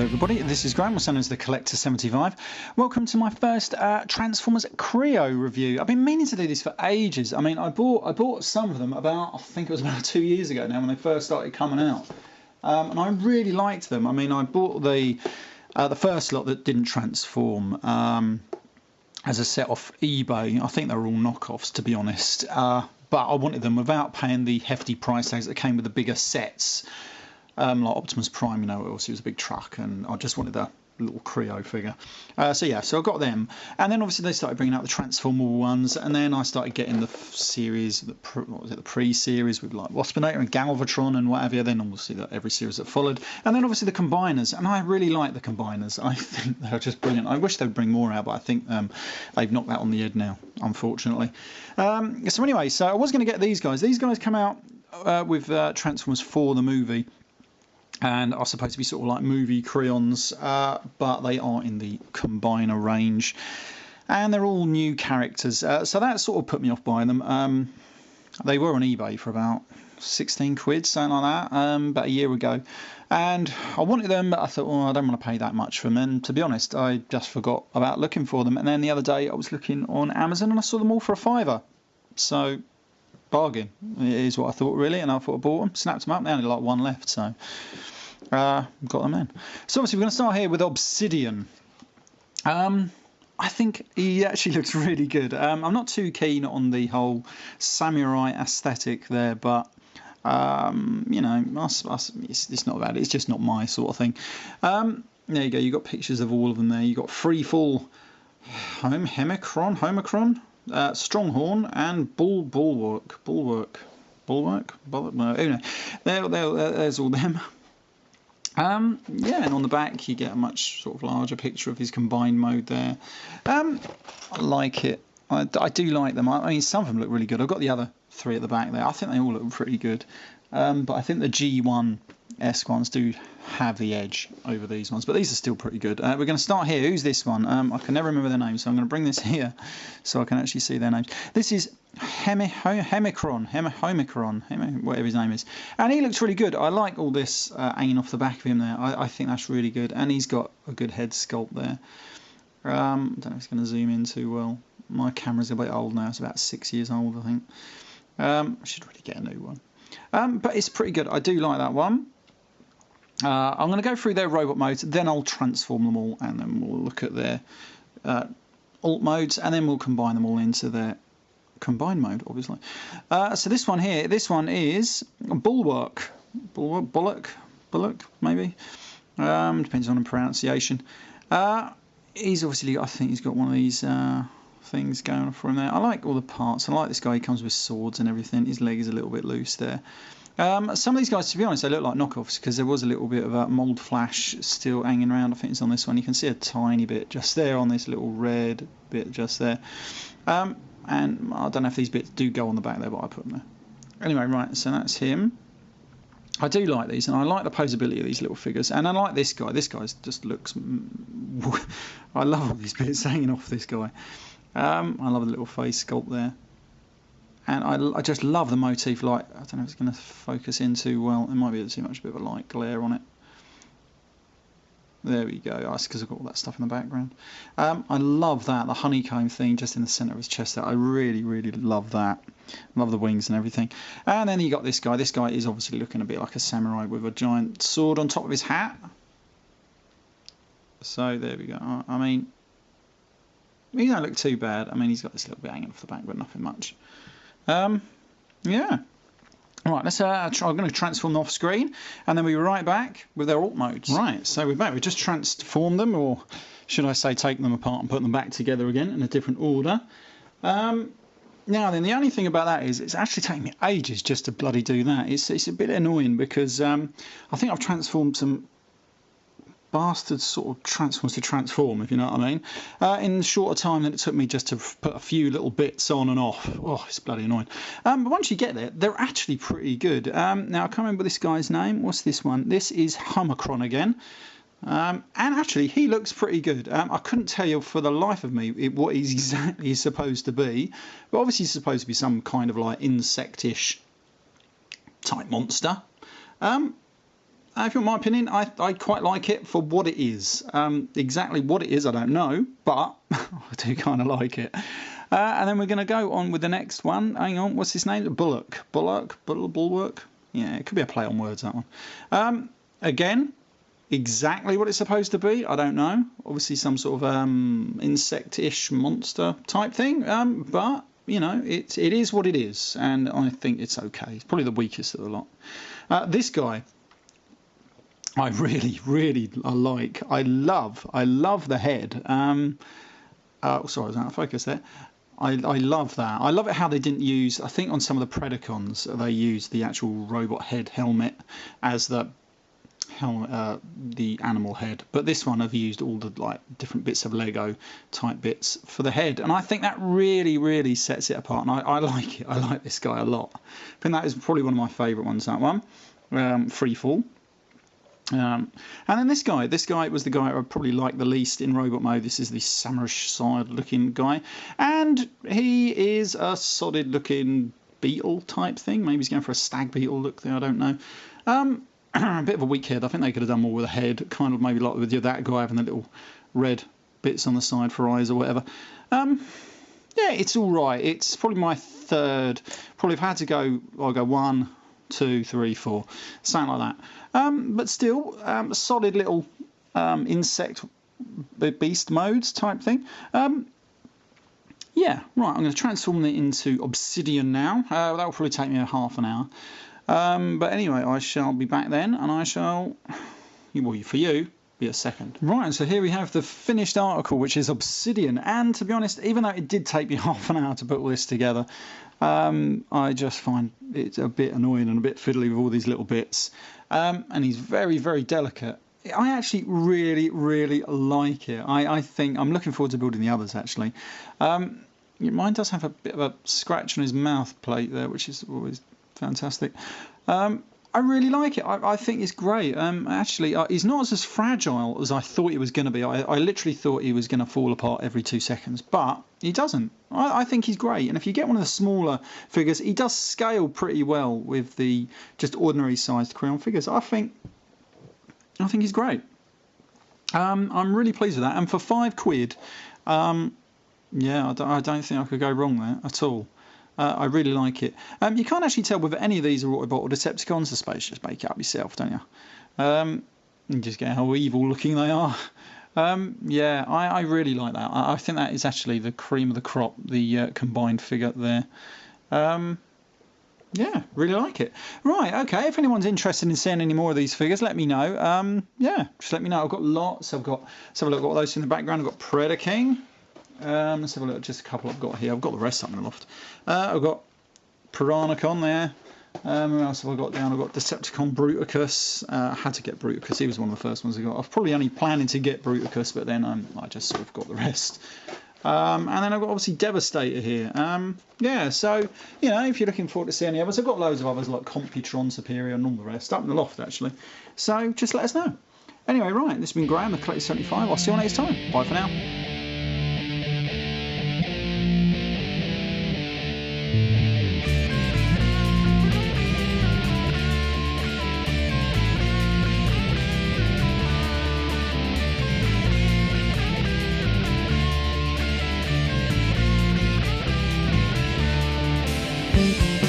there everybody, this is Graham, also known as the Collector75. Welcome to my first Transformers KRE-O review. I've been meaning to do this for ages. I mean, I bought some of them about, I think it was about 2 years ago now when they first started coming out. And I really liked them. I mean, I bought the first lot that didn't transform as a set off eBay. I think they were all knockoffs, to be honest. But I wanted them without paying the hefty price tags that came with the bigger sets. Like Optimus Prime, you know, obviously it was a big truck, and I just wanted a little KRE-O figure. So I got them, and then obviously they started bringing out the transformable ones, and then I started getting the series, the pre-series with like Waspinator and Galvatron and whatever. Then obviously every series that followed, and then obviously the combiners, and I really like the combiners. I think they're just brilliant. I wish they'd bring more out, but I think they've knocked that on the head now, unfortunately. So anyway, so I was going to get these guys. These guys come out with Transformers 4, the movie. And are supposed to be sort of like movie Creons, but they are in the combiner range, and they're all new characters. So that sort of put me off buying them. They were on eBay for about 16 quid, something like that, about a year ago. And I wanted them, but I thought, well, I don't want to pay that much for them. And to be honest, I just forgot about looking for them. And then the other day, I was looking on Amazon, and I saw them all for £5. So bargain is what I thought, really. And I thought I bought them, snapped them up. They only like one left, so got them in. So obviously we're going to start here with Obsidian. I think he actually looks really good. I'm not too keen on the whole samurai aesthetic there, but you know, it's not bad. It's just not my sort of thing. There you go. You got pictures of all of them there. You got Freefall, Homicron, Stronghorn, and Bulwark. No, there's all them. Yeah, and on the back you get a much sort of larger picture of his combined mode there. I like it. I do like them. I mean, some of them look really good. I've got the other three at the back there. I think they all look pretty good. But I think the G1-esque ones do have the edge over these ones. But these are still pretty good. We're going to start here. Who's this one? I can never remember their names, so I'm going to bring this here so I can actually see their names. This is Homicron, whatever his name is. And he looks really good. I like all this hanging off the back of him there. I think that's really good. And he's got a good head sculpt there. I don't know if it's going to zoom in too well. My camera's a bit old now. It's about 6 years old, I think. I should really get a new one. But it's pretty good. I do like that one. I'm going to go through their robot modes, then I'll transform them all, and then we'll look at their alt modes, and then we'll combine them all into their combined mode, obviously. So this one here, this one is Bulwark, maybe. Depends on the pronunciation. He's obviously, I think he's got one of these things going on for him there. I like all the parts. I like this guy. He comes with swords and everything. His leg is a little bit loose there. Some of these guys, to be honest, they look like knockoffs because there was a little bit of a mould flash still hanging around. I think it's on this one. You can see a tiny bit just there on this little red bit just there. And I don't know if these bits do go on the back there, but I put them there. Anyway, right, so that's him. I do like these, and I like the posability of these little figures. And I like this guy. This guy just looks... I love all these bits hanging off this guy. I love the little face sculpt there. And I just love the motif. Like, I don't know if it's going to focus in too well. It might be too much, a bit of a light glare on it. There we go. That's because I've got all that stuff in the background. I love that, the honeycomb thing just in the centre of his chest there. I really, really love that. Love the wings and everything. And then you got this guy. This guy is obviously looking a bit like a samurai with a giant sword on top of his hat. So there we go. I mean, he don't look too bad. I mean, he's got this little bit hanging off the back, but nothing much. Yeah. Right, let's I'm going to transform them off screen, and then we'll be right back with their alt modes. Right, so we're back. We've just transformed them, or should I say taken them apart and put them back together again in a different order. Now then, the only thing about that is it's actually taking me ages just to bloody do that. It's a bit annoying because I think I've transformed some bastard sort of transforms to transform, if you know what I mean, in shorter time than it took me just to put a few little bits on and off. Oh, it's bloody annoying. But once you get there, they're actually pretty good. Now, I can't remember this guy's name. What's this one? This is Homicron again. And actually, he looks pretty good. I couldn't tell you for the life of me what he's exactly supposed to be. But obviously, he's supposed to be some kind of like insectish type monster. if you want my opinion, I quite like it for what it is. Exactly what it is, I don't know, but I do kind of like it. And then we're going to go on with the next one. Hang on, what's his name? Bullock. Yeah, it could be a play on words, that one. Again, exactly what it's supposed to be, I don't know. Obviously some sort of insect-ish monster type thing. But, you know, it is what it is, and I think it's okay. It's probably the weakest of the lot. This guy, I really like. I love the head. Sorry, I was out of focus there. I love that. I love it how they didn't use, I think on some of the Predacons, they used the actual robot head helmet as the animal head. But this one I've used all the like different bits of Lego type bits for the head. And I think that really sets it apart. And I like it. I like this guy a lot. I think that is probably one of my favourite ones, that one. Free Fall. And then this guy was the guy I probably liked the least in robot mode. This is the samurai side looking guy, and he is a solid looking beetle type thing. Maybe he's going for a stag beetle look there, I don't know. A bit of a weak head. I think they could have done more with a head, kind of maybe like with that guy having the little red bits on the side for eyes or whatever. Yeah, it's all right. It's probably my third. Probably if I had to go, I'll go 1, 2, 3, 4, something like that. But still, solid little insect beast modes type thing. Yeah, right, I'm going to transform it into obsidian now. That will probably take me half an hour. But anyway, I shall be back then, and I shall, well, for you, be a second. Right, so here we have the finished article, which is obsidian. And to be honest, even though it did take me half an hour to put all this together, I just find it's a bit annoying and a bit fiddly with all these little bits. And he's very delicate. I actually really like it. I think I'm looking forward to building the others, actually. Mine does have a bit of a scratch on his mouth plate there, which is always fantastic. I really like it. I think it's great. Actually, he's not as fragile as I thought he was going to be. I literally thought he was going to fall apart every 2 seconds, but he doesn't. I think he's great. And if you get one of the smaller figures, he does scale pretty well with the just ordinary sized crayon figures. I think he's great. I'm really pleased with that. And for £5, yeah, I don't think I could go wrong there at all. I really like it. You can't actually tell whether any of these are Autobot or Decepticons. I suppose just make it up yourself, don't you? You just get how evil looking they are. Yeah, I really like that. I think that is actually the cream of the crop, the combined figure there. Yeah, really like it. Right, okay, if anyone's interested in seeing any more of these figures, let me know. Yeah, just let me know. I've got lots. Let's have a look at what those in the background. I've got Predator King. Let's have a look at just a couple I've got here. I've got the rest up in the loft. I've got Piranacon there. Who else have I got down? I've got Decepticon Bruticus. I had to get Bruticus. He was one of the first ones I got. I was probably only planning to get Bruticus, but then I just sort of got the rest. And then I've got obviously Devastator here. Yeah, so, you know, if you're looking forward to seeing any others, I've got loads of others like Computron, Superior, and all the rest up in the loft, actually. So just let us know. Anyway, right, this has been Graham, the Collector75. I'll see you next time. Bye for now. Thank you.